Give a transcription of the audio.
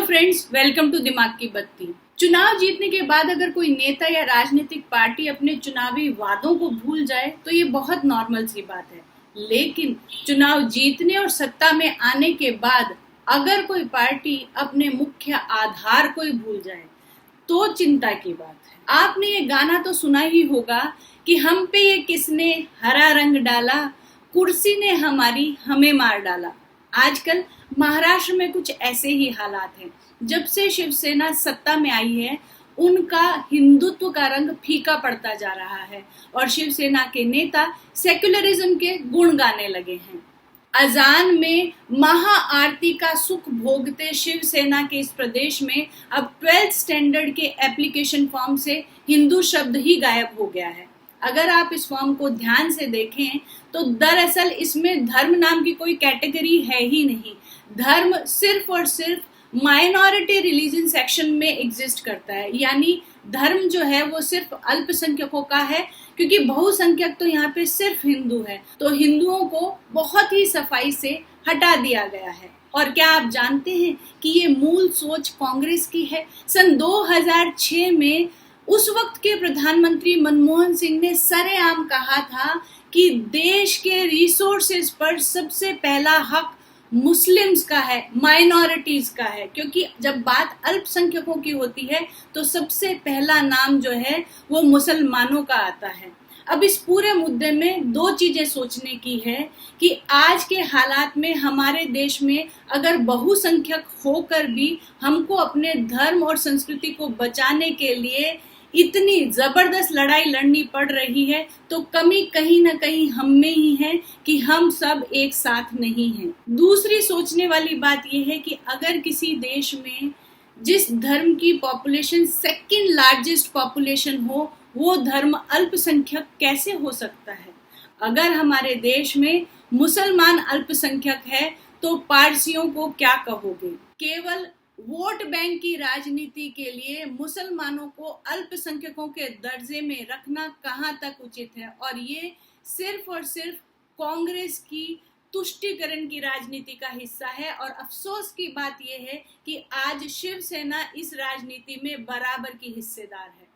Friends, welcome to दिमाग की बत्ती। चुनाव जीतने के बाद अगर कोई नेता या राजनीतिक पार्टी अपने चुनावी वादों को भूल जाए तो ये बहुत नॉर्मल सी बात है। लेकिन चुनाव जीतने और सत्ता में आने के बाद अगर कोई पार्टी अपने मुख्य आधार को ही भूल जाए तो चिंता की बात है। आपने ये गाना तो सुना ही होगा कि हम पे ये किसने हरा रंग डाला, कुर्सी ने हमारी हमें मार डाला। आजकल महाराष्ट्र में कुछ ऐसे ही हालात हैं। जब से शिवसेना सत्ता में आई है उनका हिंदुत्व का रंग फीका पड़ता जा रहा है और शिवसेना के नेता सेक्युलरिज्म के गुण गाने लगे हैं। अजान में महाआरती का सुख भोगते शिवसेना के इस प्रदेश में अब 12th स्टैंडर्ड के एप्लीकेशन फॉर्म से हिंदू शब्द ही गायब हो गया है। अगर आप इस फॉर्म को ध्यान से देखें तो दरअसल इसमें धर्म नाम की कोई कैटेगरी है ही नहीं। धर्म सिर्फ और सिर्फ माइनॉरिटी रिलीजन सेक्शन में एग्जिस्ट करता है, यानी धर्म जो है वो सिर्फ अल्पसंख्यकों का है, क्योंकि बहुसंख्यक तो यहाँ पे सिर्फ हिंदू है। तो हिंदुओं को बहुत ही सफाई से हटा दिया गया है। और क्या आप जानते हैं कि ये मूल सोच कांग्रेस की है? सन 2006 में उस वक्त के प्रधानमंत्री मनमोहन सिंह ने सरेआम कहा था कि देश के रिसोर्सेज पर सबसे पहला हक मुस्लिम्स का है, माइनॉरिटीज का है, क्योंकि जब बात अल्पसंख्यकों की होती है तो सबसे पहला नाम जो है वो मुसलमानों का आता है। अब इस पूरे मुद्दे में दो चीजें सोचने की है कि आज के हालात में हमारे देश में अगर बहुसंख्यक होकर भी हमको अपने धर्म और संस्कृति को बचाने के लिए इतनी जबरदस्त लड़ाई लड़नी पड़ रही है तो कमी कहीं ना कहीं हम में ही है कि हम सब एक साथ नहीं हैं। दूसरी सोचने वाली बात यह है कि अगर किसी देश में जिस धर्म की पॉपुलेशन सेकंड लार्जेस्ट पॉपुलेशन हो वो धर्म अल्पसंख्यक कैसे हो सकता है? अगर हमारे देश में मुसलमान अल्पसंख्यक है तो पारसियों को क्या कहोगे? केवल वोट बैंक की राजनीति के लिए मुसलमानों को अल्पसंख्यकों के दर्जे में रखना कहां तक उचित है? और ये सिर्फ और सिर्फ कांग्रेस की तुष्टीकरण की राजनीति का हिस्सा है। और अफसोस की बात यह है कि आज शिवसेना इस राजनीति में बराबर की हिस्सेदार है।